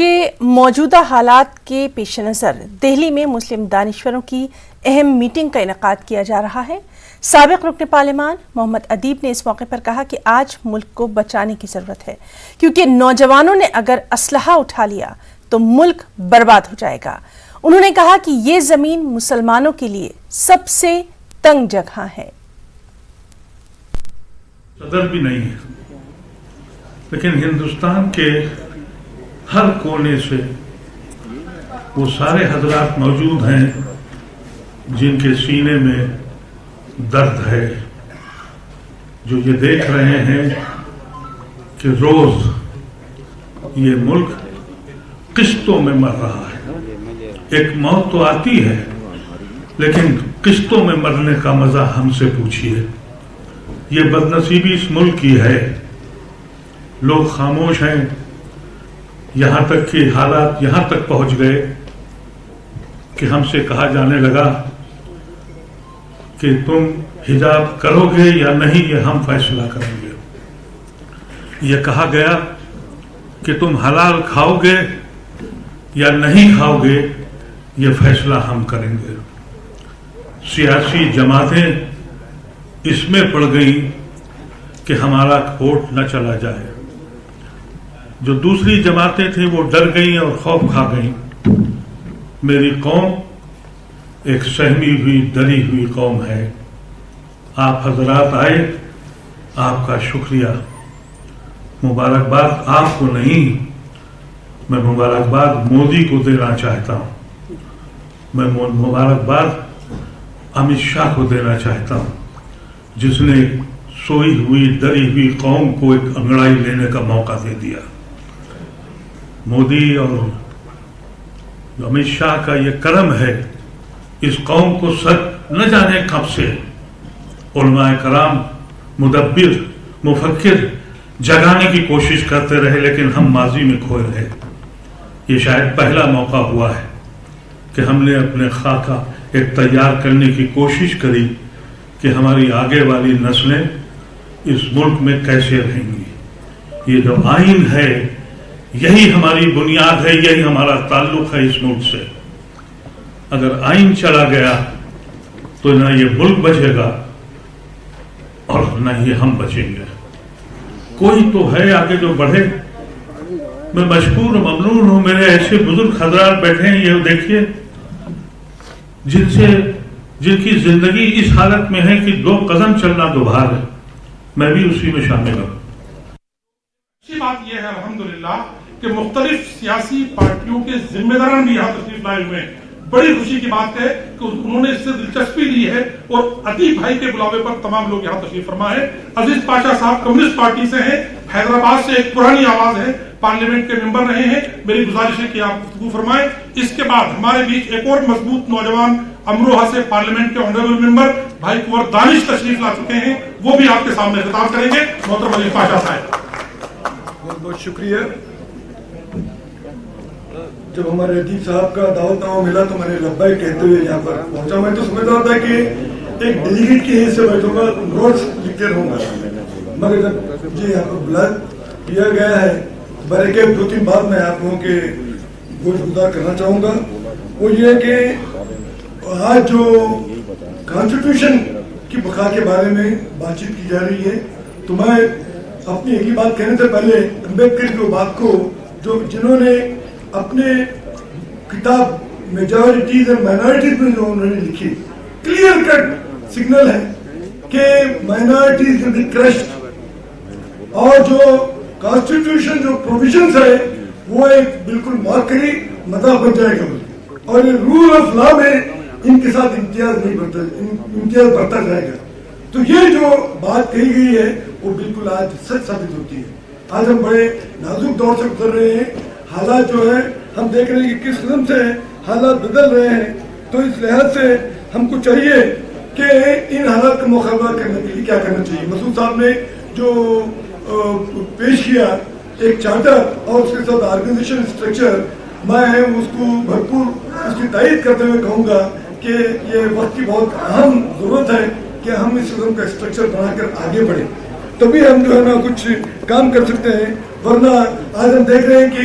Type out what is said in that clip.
کے موجودہ حالات کے پیش نظر دہلی میں مسلم دانشوروں کی اہم میٹنگ کا انعقاد کیا جا رہا ہے۔ سابق رکن پارلیمان محمد ادیب نے اس موقع پر کہا کہ آج ملک کو بچانے کی ضرورت ہے، کیونکہ نوجوانوں نے اگر اسلحہ اٹھا لیا تو ملک برباد ہو جائے گا۔ انہوں نے کہا کہ یہ زمین مسلمانوں کے لیے سب سے تنگ جگہ ہے۔ صدر بھی نہیں ہے، لیکن ہندوستان کے ہر کونے سے وہ سارے حضرات موجود ہیں جن کے سینے میں درد ہے، جو یہ دیکھ رہے ہیں کہ روز یہ ملک قسطوں میں مر رہا ہے۔ ایک موت تو آتی ہے، لیکن قسطوں میں مرنے کا مزہ ہم سے پوچھیے۔ یہ بدنصیبی اس ملک کی ہے۔ لوگ خاموش ہیں، یہاں تک کہ حالات یہاں تک پہنچ گئے کہ ہم سے کہا جانے لگا کہ تم حجاب کرو گے یا نہیں، یہ ہم فیصلہ کریں گے۔ یہ کہا گیا کہ تم حلال کھاؤ گے یا نہیں کھاؤ گے، یہ فیصلہ ہم کریں گے۔ سیاسی جماعتیں اس میں پڑ گئیں کہ ہمارا ووٹ نہ چلا جائے۔ جو دوسری جماعتیں تھیں وہ ڈر گئیں اور خوف کھا گئیں۔ میری قوم ایک سہمی ہوئی ڈری ہوئی قوم ہے۔ آپ حضرات آئے، آپ کا شکریہ۔ مبارکباد آپ کو نہیں، میں مبارکباد مودی کو دینا چاہتا ہوں۔ میں مبارکباد امت شاہ کو دینا چاہتا ہوں، جس نے سوئی ہوئی ڈری ہوئی قوم کو ایک انگڑائی لینے کا موقع دے دیا۔ مودی اور امت شاہ کا یہ کرم ہے، اس قوم کو سچ نہ جانے کب سے علماء کرام مدبر مفکر جگانے کی کوشش کرتے رہے، لیکن ہم ماضی میں کھوئے رہے۔ یہ شاید پہلا موقع ہوا ہے کہ ہم نے اپنے خاکہ ایک تیار کرنے کی کوشش کری کہ ہماری آگے والی نسلیں اس ملک میں کیسے رہیں گی۔ یہ جو آئین ہے یہی ہماری بنیاد ہے، یہی ہمارا تعلق ہے اس ملک سے۔ اگر آئین چلا گیا تو نہ یہ ملک بچے گا اور نہ ہی ہم بچیں گے۔ کوئی تو ہے آگے جو بڑھے۔ میں مشکور و ممنون ہوں، میرے ایسے بزرگ حضرات بیٹھے ہیں، یہ دیکھیے، جن کی زندگی اس حالت میں ہے کہ 2 قدم چلنا دوبھار ہے۔ میں بھی اسی میں شامل ہوں۔ اچھی بات یہ ہے الحمدللہ کہ مختلف سیاسی پارٹیوں کے ذمہ داران بھی یہاں تشریف لائے ہوئے ہیں۔ بڑی خوشی کی بات ہے کہ انہوں نے اس سے دلچسپی لی ہے اور ادیب بھائی کے بلاوے پر تمام لوگ یہاں تشریف فرما ہے۔ عزیز پاشا صاحب کمیونسٹ پارٹی سے ہیں، حیدرآباد سے ایک پرانی آواز ہے، پارلیمنٹ کے ممبر رہے ہیں۔ میری گزارش ہے کہ آپ گفتگو فرمائیں۔ اس کے بعد ہمارے بیچ ایک اور مضبوط نوجوان امروہہ سے پارلیمنٹ کے آنریبل ممبر بھائی کنور دانش تشریف لا چکے ہیں، وہ بھی آپ کے سامنے خطاب کریں گے۔ محترم عزیز پاشا صاحب، بہت بہت شکریہ۔ جب ہمارے ادیب صاحب کا دعوت نامہ ملا تو میں نے لبیک کہتے ہوئے یہاں پر پہنچا۔ میں تو سمجھ رہا تھا کہ ایک ڈیلیگیٹ کی حیثیت سے بیٹھوں گا، نوٹس لکھتے رہوں گا، مگر جب مجھے یہاں پر بلا دیا گیا ہے برے کے 2-3 بات میں آپ لوگوں کے گوش گزار کرنا چاہوں گا۔ وہ یہ ہے کہ آج جو کانسٹیٹیوشن کی بقا کے بارے میں بات چیت کی جا رہی ہے، تو میں اپنی ایک ہی بات کہنے سے پہلے امبیڈکر کی وہ بات کو جنہوں نے اپنے کتاب میجورٹیز اینڈ مائنورٹیز میں جو انہوں نے لکھی، کلیئر کٹ سگنل ہے کہ مائنورٹیز ول بی کرشڈ، اور جو کانسٹیٹیوشن جو پروویژنز ہے وہ ایک بالکل معقری مذہب بن جائے گا، اور یہ رول آف لا میں ان کے ساتھ امتیاز بڑھتا جائے گا۔ تو یہ جو بات کہی گئی ہے وہ بالکل آج سچ ثابت ہوتی ہے۔ آج ہم بڑے نازک دور سے گزر رہے ہیں، حالات جو ہے ہم دیکھ رہے ہیں کہ کس قسم سے حالات بدل رہے ہیں۔ تو اس لحاظ سے ہم کو چاہیے کہ ان حالات کا مقابلہ کرنے کے لیے کیا کرنا چاہیے۔ مسعود صاحب نے جو پیش کیا ایک چارٹر اور اس کے ساتھ آرگنائزیشن اسٹرکچر، میں اس کو بھرپور اس کی تائید کرتے ہوئے کہوں گا کہ یہ وقت کی بہت اہم ضرورت ہے کہ ہم اس قسم کا اسٹرکچر بنا کر آگے بڑھیں، تبھی ہم جو ہے نا کچھ کام کر سکتے ہیں۔ ورنہ آج ہم دیکھ رہے ہیں کہ